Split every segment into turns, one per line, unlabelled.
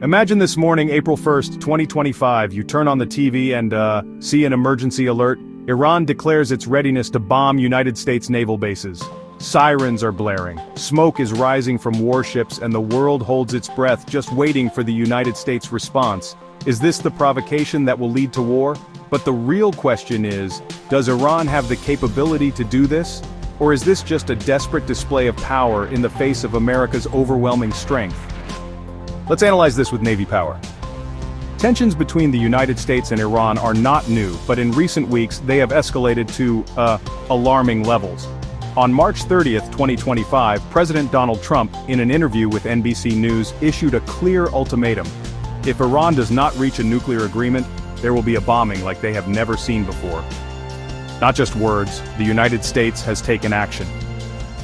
Imagine this morning, April 1st, 2025, you turn on the TV and, see an emergency alert. Iran declares its readiness to bomb United States naval bases. Sirens are blaring, smoke is rising from warships, and the world holds its breath just waiting for the United States' response. Is this the provocation that will lead to war? But the real question is, does Iran have the capability to do this? Or is this just a desperate display of power in the face of America's overwhelming strength? Let's analyze this with Navy power. Tensions between the United States and Iran are not new, but in recent weeks they have escalated to, alarming levels. On March 30th, 2025, President Donald Trump, in an interview with NBC News, issued a clear ultimatum. If Iran does not reach a nuclear agreement, there will be a bombing like they have never seen before. Not just words, the United States has taken action.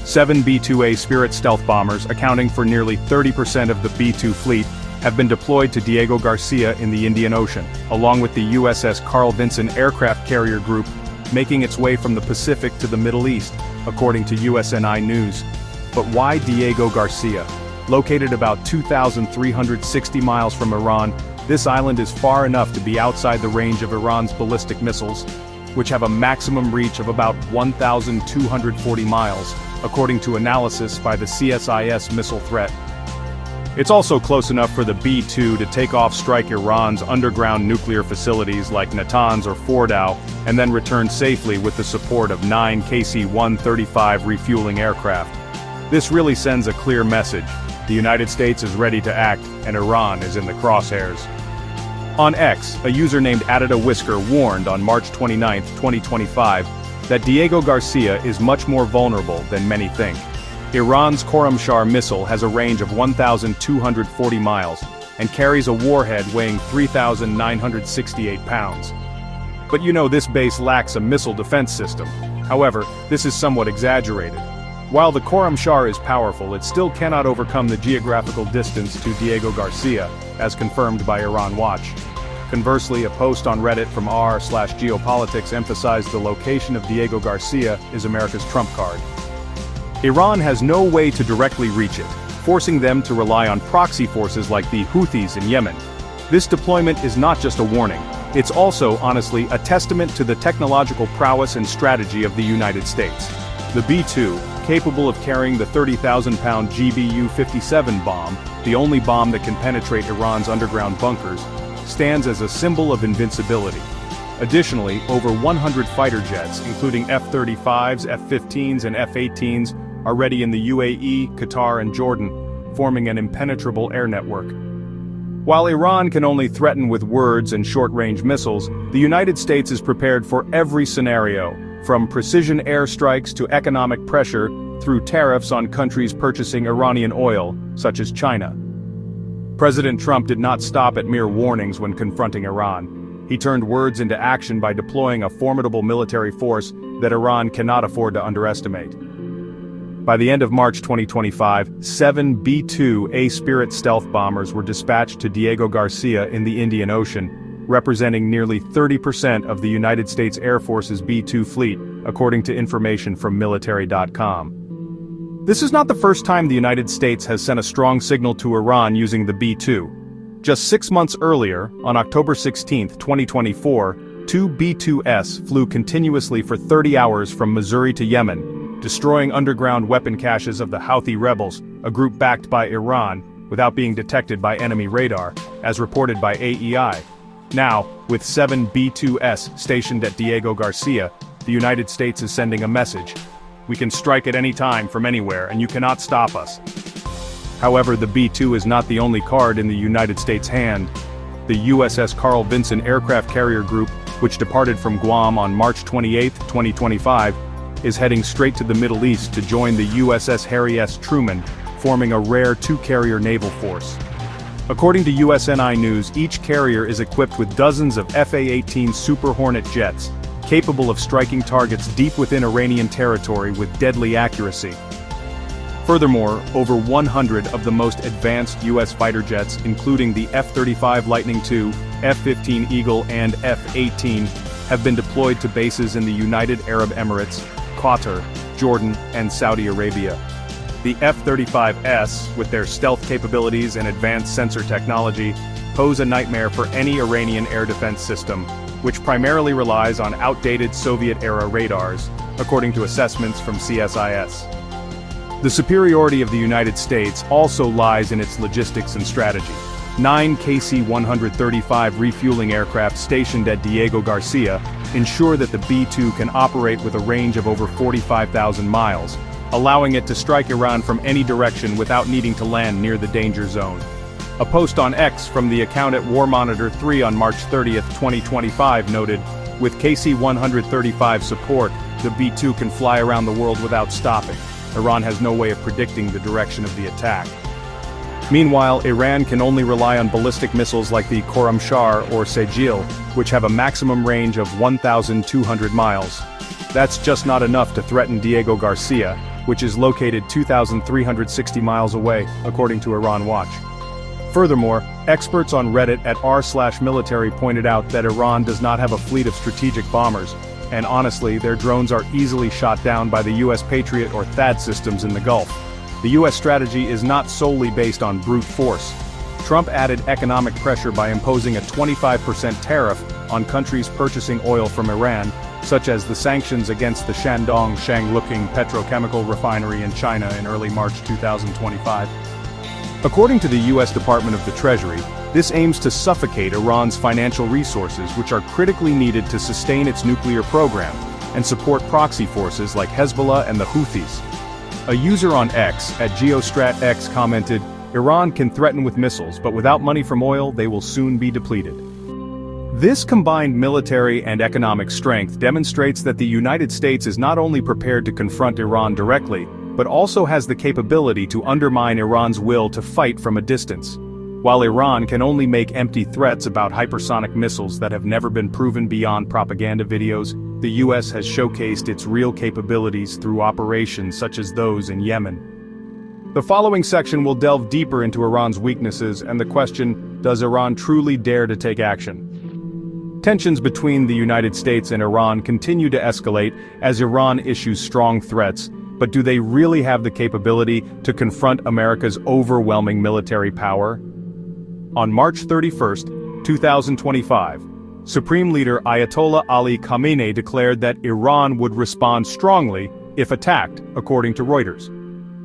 7 B-2A Spirit stealth bombers, accounting for nearly 30% of the B-2 fleet, have been deployed to Diego Garcia in the Indian Ocean, along with the USS Carl Vinson aircraft carrier group, making its way from the Pacific to the Middle East, according to USNI News. But why Diego Garcia? Located about 2,360 miles from Iran, this island is far enough to be outside the range of Iran's ballistic missiles, which have a maximum reach of about 1,240 miles, according to analysis by the CSIS missile threat. It's also close enough for the B-2 to take off strike Iran's underground nuclear facilities like Natanz or Fordow, and then return safely with the support of 9 KC-135 refueling aircraft. This really sends a clear message: the United States is ready to act, and Iran is in the crosshairs. On X, a user named Adida Whisker warned on March 29, 2025, that Diego Garcia is much more vulnerable than many think. Iran's Khorramshahr missile has a range of 1,240 miles, and carries a warhead weighing 3,968 pounds. But you know this base lacks a missile defense system. However, this is somewhat exaggerated. While the Khorramshahr is powerful, it still cannot overcome the geographical distance to Diego Garcia, as confirmed by Iran Watch. Conversely, a post on Reddit from r/geopolitics emphasized the location of Diego Garcia is America's trump card. Iran has no way to directly reach it, forcing them to rely on proxy forces like the Houthis in Yemen. This deployment is not just a warning, it's also, honestly, a testament to the technological prowess and strategy of the United States. The B-2, capable of carrying the 30,000-pound GBU-57 bomb, the only bomb that can penetrate Iran's underground bunkers, stands as a symbol of invincibility. Additionally, over 100 fighter jets, including F-35s, F-15s, and F-18s, are ready in the UAE, Qatar, and Jordan, forming an impenetrable air network. While Iran can only threaten with words and short-range missiles, the United States is prepared for every scenario, from precision airstrikes to economic pressure, through tariffs on countries purchasing Iranian oil, such as China. President Trump did not stop at mere warnings when confronting Iran. He turned words into action by deploying a formidable military force that Iran cannot afford to underestimate. By the end of March 2025, 7 B-2A Spirit stealth bombers were dispatched to Diego Garcia in the Indian Ocean, representing nearly 30% of the United States Air Force's B-2 fleet, according to information from military.com. This is not the first time the United States has sent a strong signal to Iran using the B-2. Just 6 months earlier, on October 16, 2024, 2 B-2S flew continuously for 30 hours from Missouri to Yemen, destroying underground weapon caches of the Houthi rebels, a group backed by Iran, without being detected by enemy radar, as reported by AEI. Now, with 7 B-2S stationed at Diego Garcia, the United States is sending a message. We can strike at any time from anywhere, and you cannot stop us. However, the B-2 is not the only card in the United States' hand. The USS Carl Vinson aircraft carrier group, which departed from Guam on March 28, 2025, is heading straight to the Middle East to join the USS Harry S. Truman, forming a rare 2-carrier naval force. According to USNI News, each carrier is equipped with dozens of F/A-18 Super Hornet jets, capable of striking targets deep within Iranian territory with deadly accuracy. Furthermore, over 100 of the most advanced U.S. fighter jets, including the F-35 Lightning II, F-15 Eagle, and F-18, have been deployed to bases in the United Arab Emirates, Qatar, Jordan, and Saudi Arabia. The F-35s, with their stealth capabilities and advanced sensor technology, pose a nightmare for any Iranian air defense system, which primarily relies on outdated Soviet-era radars, according to assessments from CSIS. The superiority of the United States also lies in its logistics and strategy. 9 KC-135 refueling aircraft stationed at Diego Garcia ensure that the B-2 can operate with a range of over 45,000 miles, allowing it to strike Iran from any direction without needing to land near the danger zone. A post on X from the account at War Monitor 3 on March 30, 2025 noted, "With KC-135 support, the B-2 can fly around the world without stopping. Iran has no way of predicting the direction of the attack." Meanwhile, Iran can only rely on ballistic missiles like the Khorramshahr or Sejil, which have a maximum range of 1,200 miles. That's just not enough to threaten Diego Garcia, which is located 2,360 miles away, according to Iran Watch. Furthermore, experts on Reddit at r/military pointed out that Iran does not have a fleet of strategic bombers, and honestly, their drones are easily shot down by the US Patriot or THAAD systems in the Gulf. The US strategy is not solely based on brute force. Trump added economic pressure by imposing a 25% tariff on countries purchasing oil from Iran, such as the sanctions against the Shandong Shanglooking petrochemical refinery in China in early March 2025. According to the US Department of the Treasury, this aims to suffocate Iran's financial resources, which are critically needed to sustain its nuclear program, and support proxy forces like Hezbollah and the Houthis. A user on X, at GeoStratX, commented, "Iran can threaten with missiles, but without money from oil, they will soon be depleted." This combined military and economic strength demonstrates that the United States is not only prepared to confront Iran directly, but also has the capability to undermine Iran's will to fight from a distance. While Iran can only make empty threats about hypersonic missiles that have never been proven beyond propaganda videos, the US has showcased its real capabilities through operations such as those in Yemen. The following section will delve deeper into Iran's weaknesses and the question, does Iran truly dare to take action? Tensions between the United States and Iran continue to escalate as Iran issues strong threats, but do they really have the capability to confront America's overwhelming military power? On March 31, 2025, Supreme Leader Ayatollah Ali Khamenei declared that Iran would respond strongly if attacked, according to Reuters.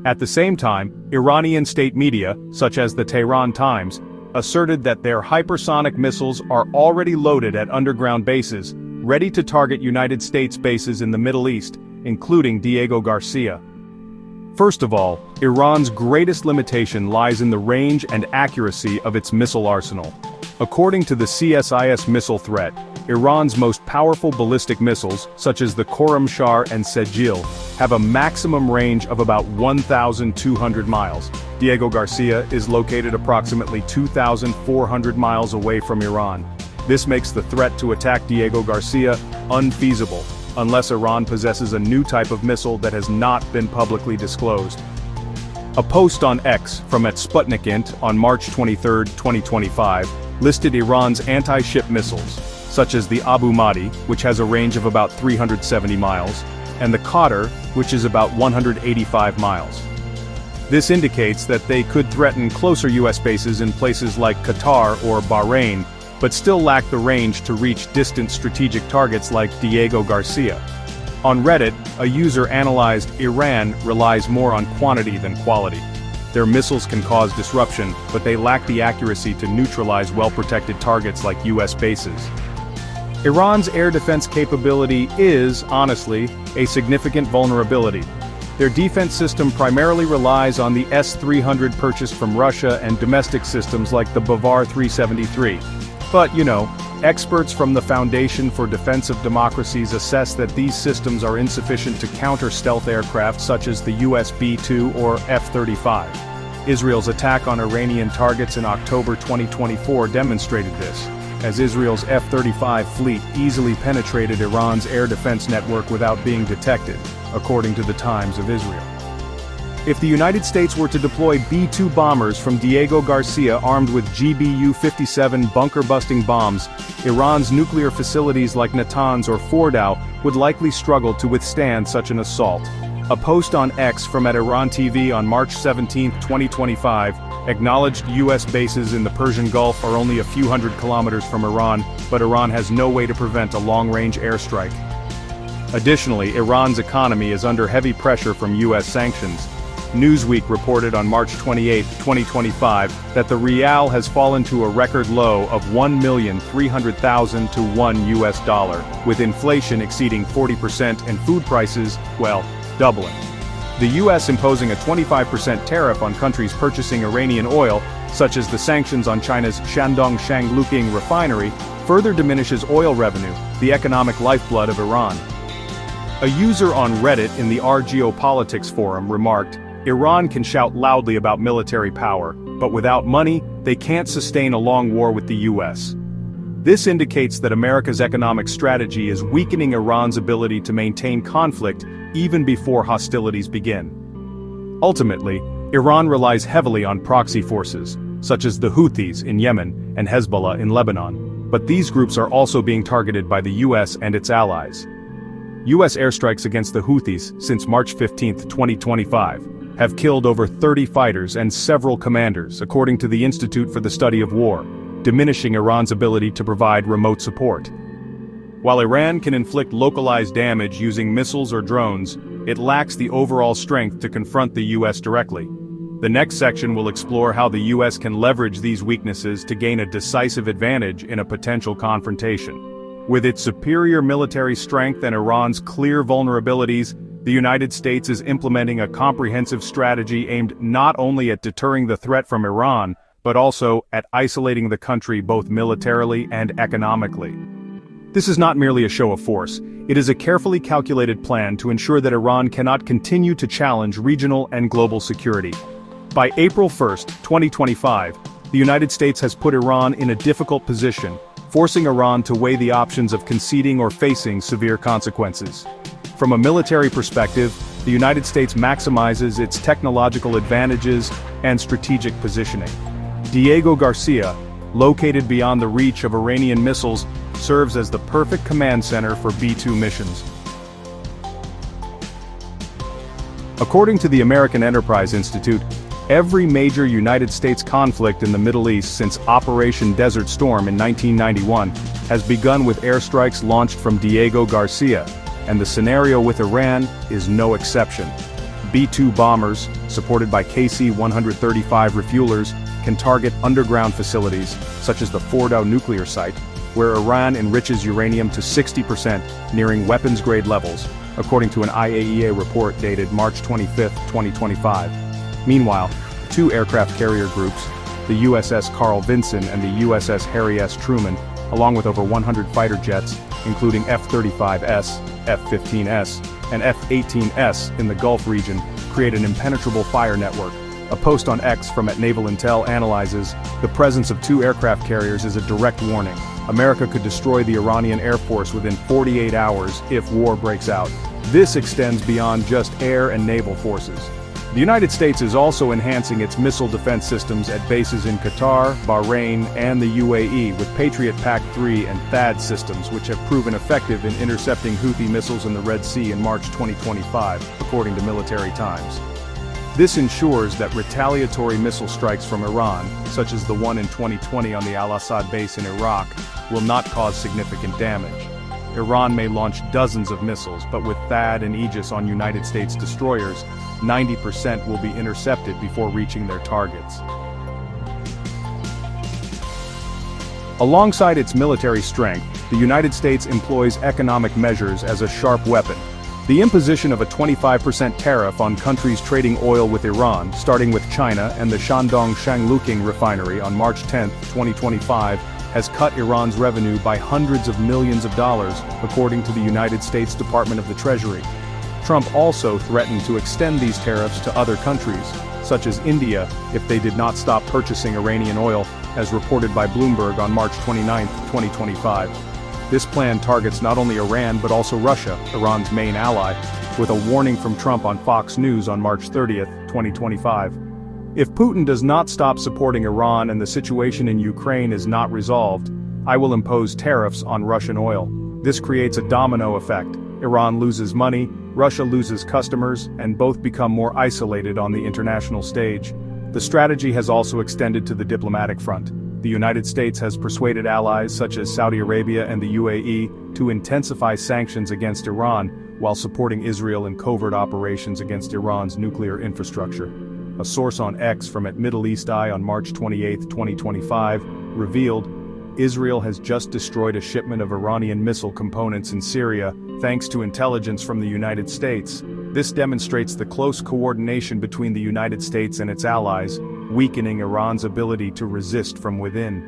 At the same time, Iranian state media, such as the Tehran Times, asserted that their hypersonic missiles are already loaded at underground bases, ready to target United States bases in the Middle East, including Diego Garcia. First of all, Iran's greatest limitation lies in the range and accuracy of its missile arsenal. According to the CSIS missile threat, Iran's most powerful ballistic missiles, such as the Khorramshahr and Sejil, have a maximum range of about 1,200 miles. Diego Garcia is located approximately 2,400 miles away from Iran. This makes the threat to attack Diego Garcia unfeasible, unless Iran possesses a new type of missile that has not been publicly disclosed. A post on X from @SputnikInt on March 23, 2025, listed Iran's anti-ship missiles, such as the Abu Mahdi, which has a range of about 370 miles, and the Qadr, which is about 185 miles. This indicates that they could threaten closer US bases in places like Qatar or Bahrain, but still lack the range to reach distant strategic targets like Diego Garcia. On Reddit, a user analyzed Iran relies more on quantity than quality. Their missiles can cause disruption, but they lack the accuracy to neutralize well-protected targets like US bases. Iran's air defense capability is, honestly, a significant vulnerability. Their defense system primarily relies on the S-300 purchased from Russia and domestic systems like the Bavar 373. But, experts from the Foundation for Defense of Democracies assess that these systems are insufficient to counter stealth aircraft such as the US B-2 or F-35. Israel's attack on Iranian targets in October 2024 demonstrated this, as Israel's F-35 fleet easily penetrated Iran's air defense network without being detected, according to the Times of Israel. If the United States were to deploy B-2 bombers from Diego Garcia armed with GBU-57 bunker-busting bombs, Iran's nuclear facilities like Natanz or Fordow would likely struggle to withstand such an assault. A post on X from at Iran TV on March 17, 2025, acknowledged U.S. bases in the Persian Gulf are only a few hundred kilometers from Iran, but Iran has no way to prevent a long-range airstrike. Additionally, Iran's economy is under heavy pressure from U.S. sanctions. Newsweek reported on March 28, 2025, that the rial has fallen to a record low of 1,300,000 to $1, with inflation exceeding 40% and food prices, well, doubling. The U.S. imposing a 25% tariff on countries purchasing Iranian oil, such as the sanctions on China's Shandong Shangluking refinery, further diminishes oil revenue, the economic lifeblood of Iran. A user on Reddit in the Geopolitics forum remarked, "Iran can shout loudly about military power, but without money, they can't sustain a long war with the U.S." This indicates that America's economic strategy is weakening Iran's ability to maintain conflict even before hostilities begin. Ultimately, Iran relies heavily on proxy forces, such as the Houthis in Yemen and Hezbollah in Lebanon, but these groups are also being targeted by the U.S. and its allies. U.S. airstrikes against the Houthis since March 15, 2025, have killed over 30 fighters and several commanders, according to the Institute for the Study of War, diminishing Iran's ability to provide remote support. While Iran can inflict localized damage using missiles or drones, it lacks the overall strength to confront the U.S. directly. The next section will explore how the U.S. can leverage these weaknesses to gain a decisive advantage in a potential confrontation. With its superior military strength and Iran's clear vulnerabilities, the United States is implementing a comprehensive strategy aimed not only at deterring the threat from Iran, but also at isolating the country both militarily and economically. This is not merely a show of force, it is a carefully calculated plan to ensure that Iran cannot continue to challenge regional and global security. By April 1, 2025, the United States has put Iran in a difficult position, forcing Iran to weigh the options of conceding or facing severe consequences. From a military perspective, the United States maximizes its technological advantages and strategic positioning. Diego Garcia, located beyond the reach of Iranian missiles, serves as the perfect command center for B-2 missions. According to the American Enterprise Institute, every major United States conflict in the Middle East since Operation Desert Storm in 1991 has begun with airstrikes launched from Diego Garcia, and the scenario with Iran is no exception. B-2 bombers, supported by KC-135 refuelers, can target underground facilities, such as the Fordow nuclear site, where Iran enriches uranium to 60%, nearing weapons-grade levels, according to an IAEA report dated March 25, 2025. Meanwhile, two aircraft carrier groups, the USS Carl Vinson and the USS Harry S. Truman, along with over 100 fighter jets, including F-35S, F-15S, and F-18S in the Gulf region, create an impenetrable fire network. A post on X from @Naval Intel analyzes, the presence of two aircraft carriers is a direct warning. America could destroy the Iranian Air Force within 48 hours if war breaks out. This extends beyond just air and naval forces. The United States is also enhancing its missile defense systems at bases in Qatar, Bahrain, and the UAE with Patriot PAC-3 and THAAD systems, which have proven effective in intercepting Houthi missiles in the Red Sea in March 2025, according to Military Times. This ensures that retaliatory missile strikes from Iran, such as the one in 2020 on the Al-Assad base in Iraq, will not cause significant damage. Iran may launch dozens of missiles, but with THAAD and Aegis on United States destroyers, 90% will be intercepted before reaching their targets. Alongside its military strength, the United States employs economic measures as a sharp weapon. The imposition of a 25% tariff on countries trading oil with Iran, starting with China and the Shandong Shangluking refinery on March 10, 2025, has cut Iran's revenue by hundreds of millions of dollars, according to the United States Department of the Treasury. Trump also threatened to extend these tariffs to other countries, such as India, if they did not stop purchasing Iranian oil, as reported by Bloomberg on March 29, 2025. This plan targets not only Iran but also Russia, Iran's main ally, with a warning from Trump on Fox News on March 30, 2025. If Putin does not stop supporting Iran and the situation in Ukraine is not resolved, I will impose tariffs on Russian oil. This creates a domino effect. Iran loses money, Russia loses customers, and both become more isolated on the international stage. The strategy has also extended to the diplomatic front. The United States has persuaded allies such as Saudi Arabia and the UAE to intensify sanctions against Iran, while supporting Israel in covert operations against Iran's nuclear infrastructure. A source on X from at Middle East Eye on March 28, 2025, revealed, Israel has just destroyed a shipment of Iranian missile components in Syria, thanks to intelligence from the United States. This demonstrates the close coordination between the United States and its allies, weakening Iran's ability to resist from within.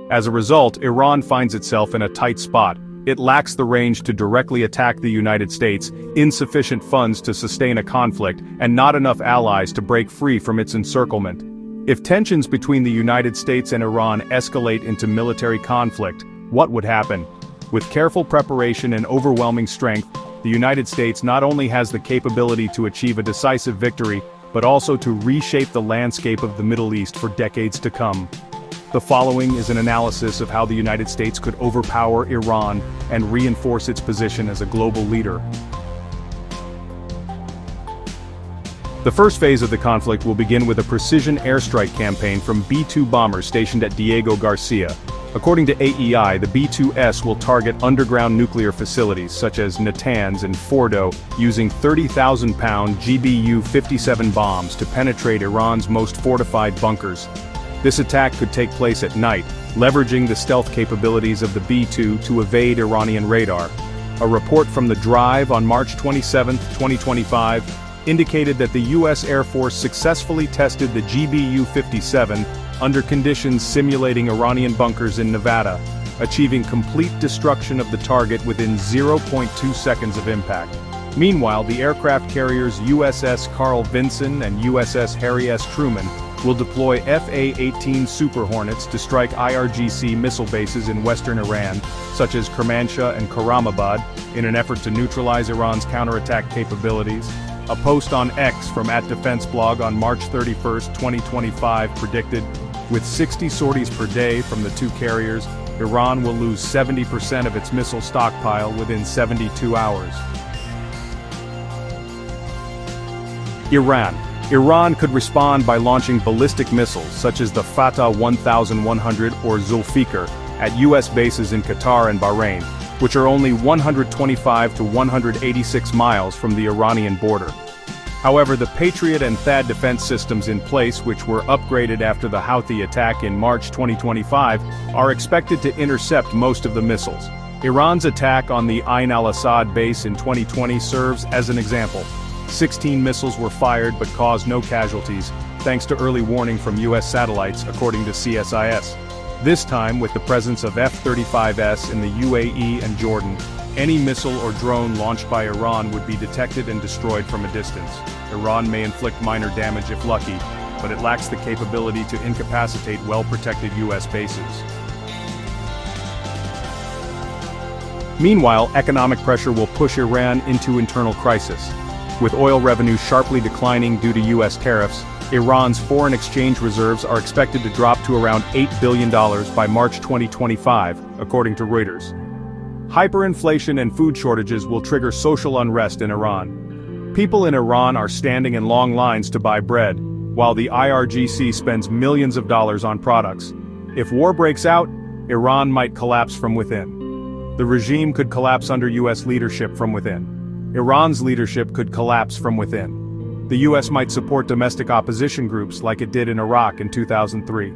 As a result, Iran finds itself in a tight spot. It lacks the range to directly attack the United States, insufficient funds to sustain a conflict, and not enough allies to break free from its encirclement. If tensions between the United States and Iran escalate into military conflict, what would happen? With careful preparation and overwhelming strength, the United States not only has the capability to achieve a decisive victory, but also to reshape the landscape of the Middle East for decades to come. The following is an analysis of how the United States could overpower Iran and reinforce its position as a global leader. The first phase of the conflict will begin with a precision airstrike campaign from B-2 bombers stationed at Diego Garcia. According to AEI, the B-2S will target underground nuclear facilities such as Natanz and Fordo, using 30,000-pound GBU-57 bombs to penetrate Iran's most fortified bunkers. This attack could take place at night, leveraging the stealth capabilities of the B-2 to evade Iranian radar. A report from The Drive on March 27, 2025, indicated that the U.S. Air Force successfully tested the GBU-57 under conditions simulating Iranian bunkers in Nevada, achieving complete destruction of the target within 0.2 seconds of impact. Meanwhile, the aircraft carriers USS Carl Vinson and USS Harry S. Truman will deploy Fa-18 Super Hornets to strike IRGC missile bases in western Iran, such as Kermanshah and Karamabad, in an effort to neutralize Iran's counterattack capabilities. A post on X from @DefenseBlog on March 31, 2025 predicted, with 60 sorties per day from the two carriers, Iran will lose 70% of its missile stockpile within 72 hours. Iran could respond by launching ballistic missiles such as the Fatah 1100 or Zulfikar at U.S. bases in Qatar and Bahrain, which are only 125 to 186 miles from the Iranian border. However, the Patriot and THAAD defense systems in place, which were upgraded after the Houthi attack in March 2025, are expected to intercept most of the missiles. Iran's attack on the Ain al-Assad base in 2020 serves as an example. 16 missiles were fired but caused no casualties, thanks to early warning from U.S. satellites, according to CSIS. This time, with the presence of F-35S in the UAE and Jordan, any missile or drone launched by Iran would be detected and destroyed from a distance. Iran may inflict minor damage if lucky, but it lacks the capability to incapacitate well-protected U.S. bases. Meanwhile, economic pressure will push Iran into internal crisis. With oil revenue sharply declining due to U.S. tariffs, Iran's foreign exchange reserves are expected to drop to around $8 billion by March 2025, according to Reuters. Hyperinflation and food shortages will trigger social unrest in Iran. People in Iran are standing in long lines to buy bread, while the IRGC spends millions of dollars on products. If war breaks out, Iran might collapse from within. The regime could collapse under U.S. leadership from within. Iran's leadership could collapse from within. The U.S. might support domestic opposition groups like it did in Iraq in 2003.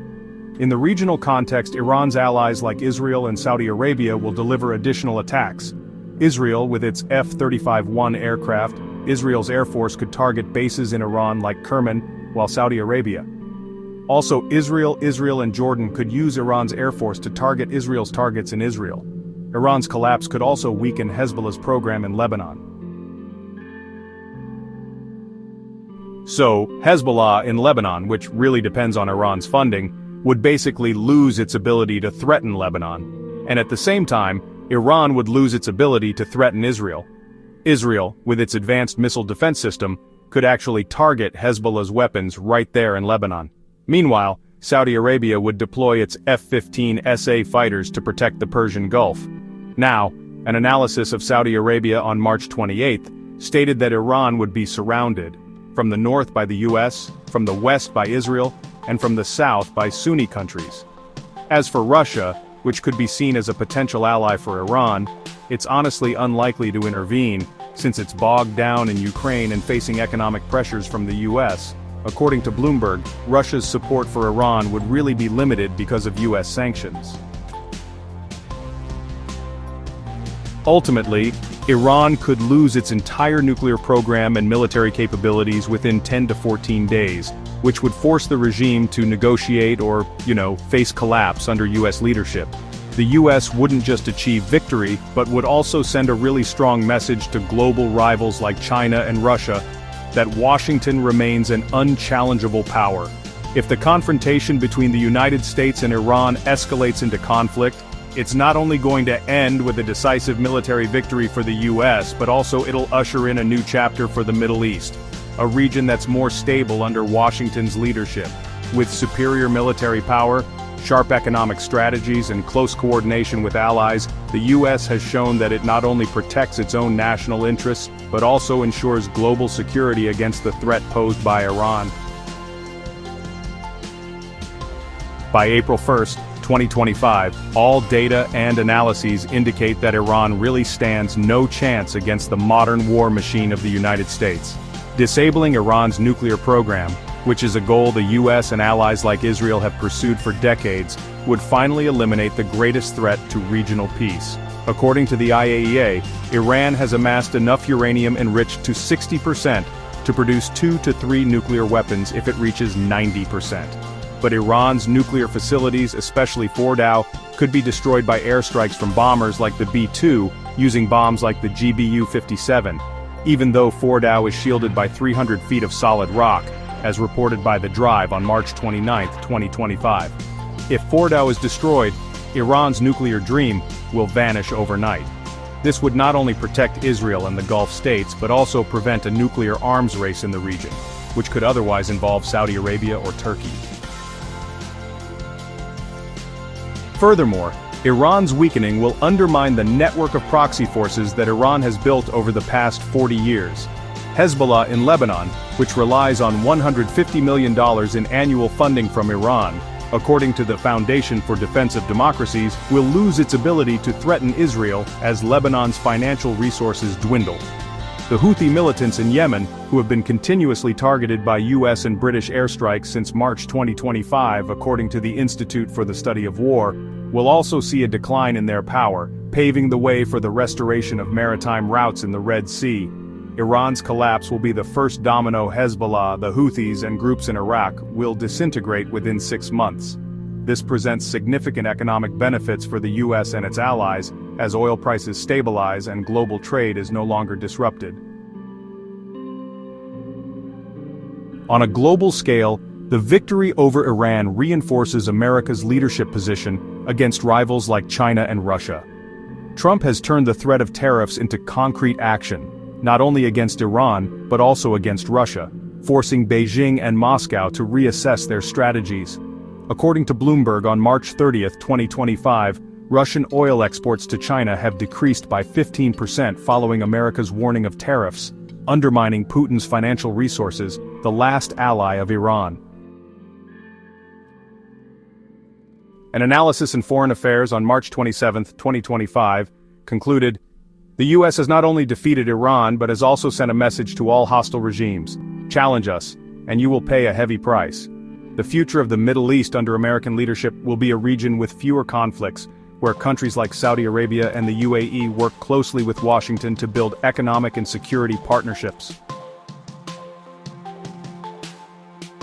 In the regional context, Iran's allies like Israel and Saudi Arabia will deliver additional attacks. Israel, with its F-35-1 aircraft, Israel's Air Force could target bases in Iran like Kerman, while Saudi Arabia. Also, Israel and Jordan could use Iran's Air Force to target Israel's targets in Israel. Iran's collapse could also weaken Hezbollah's program in Lebanon. So, Hezbollah in Lebanon, which really depends on Iran's funding, would basically lose its ability to threaten Lebanon. And at the same time, Iran would lose its ability to threaten Israel. Israel, with its advanced missile defense system, could actually target Hezbollah's weapons right there in Lebanon. Meanwhile, Saudi Arabia would deploy its F-15 SA fighters to protect the Persian Gulf. Now, An analysis of Saudi Arabia on March 28 stated that Iran would be surrounded, from the north by the US, from the west by Israel, and from the south by Sunni countries. As for Russia, which could be seen as a potential ally for Iran, it's honestly unlikely to intervene, since it's bogged down in Ukraine and facing economic pressures from the US. According to Bloomberg, Russia's support for Iran would really be limited because of US sanctions. Ultimately, Iran could lose its entire nuclear program and military capabilities within 10 to 14 days, which would force the regime to negotiate or, face collapse under US leadership. The US wouldn't just achieve victory, but would also send a really strong message to global rivals like China and Russia that Washington remains an unchallengeable power. If the confrontation between the United States and Iran escalates into conflict, it's not only going to end with a decisive military victory for the US, but also it'll usher in a new chapter for the Middle East, a region that's more stable under Washington's leadership. With superior military power, sharp economic strategies, and close coordination with allies, the US has shown that it not only protects its own national interests, but also ensures global security against the threat posed by Iran. By April 1st, 2025, all data and analyses indicate that Iran really stands no chance against the modern war machine of the United States. Disabling Iran's nuclear program, which is a goal the US and allies like Israel have pursued for decades, would finally eliminate the greatest threat to regional peace. According to the IAEA, Iran has amassed enough uranium enriched to 60% to produce 2 to 3 nuclear weapons if it reaches 90%. But Iran's nuclear facilities, especially Fordow, could be destroyed by airstrikes from bombers like the B-2, using bombs like the GBU-57, even though Fordow is shielded by 300 feet of solid rock, as reported by The Drive on March 29, 2025. If Fordow is destroyed, Iran's nuclear dream will vanish overnight. This would not only protect Israel and the Gulf states, but also prevent a nuclear arms race in the region, which could otherwise involve Saudi Arabia or Turkey. Furthermore, Iran's weakening will undermine the network of proxy forces that Iran has built over the past 40 years. Hezbollah in Lebanon, which relies on $150 million in annual funding from Iran, according to the Foundation for Defense of Democracies, will lose its ability to threaten Israel as Lebanon's financial resources dwindle. The Houthi militants in Yemen, who have been continuously targeted by US and British airstrikes since March 2025, according to the Institute for the Study of War, will also see a decline in their power, paving the way for the restoration of maritime routes in the Red Sea. Iran's collapse will be the first domino. Hezbollah, the Houthis, and groups in Iraq will disintegrate within 6 months. This presents significant economic benefits for the US and its allies, as oil prices stabilize and global trade is no longer disrupted. On a global scale, the victory over Iran reinforces America's leadership position against rivals like China and Russia. Trump has turned the threat of tariffs into concrete action, not only against Iran, but also against Russia, forcing Beijing and Moscow to reassess their strategies. According to Bloomberg on March 30, 2025, Russian oil exports to China have decreased by 15% following America's warning of tariffs, undermining Putin's financial resources, the last ally of Iran. An analysis in Foreign Affairs on March 27, 2025, concluded, "The US has not only defeated Iran but has also sent a message to all hostile regimes. Challenge us, and you will pay a heavy price." The future of the Middle East under American leadership will be a region with fewer conflicts, where countries like Saudi Arabia and the UAE work closely with Washington to build economic and security partnerships.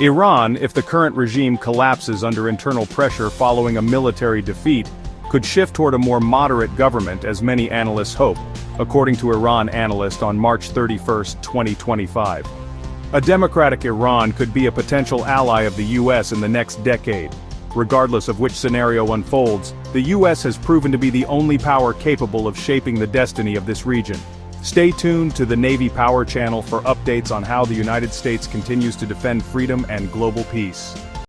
Iran, if the current regime collapses under internal pressure following a military defeat, could shift toward a more moderate government, as many analysts hope, according to Iran analyst on March 31, 2025. A democratic Iran could be a potential ally of the US in the next decade. Regardless of which scenario unfolds, the US has proven to be the only power capable of shaping the destiny of this region. Stay tuned to the Navy Power Channel for updates on how the United States continues to defend freedom and global peace.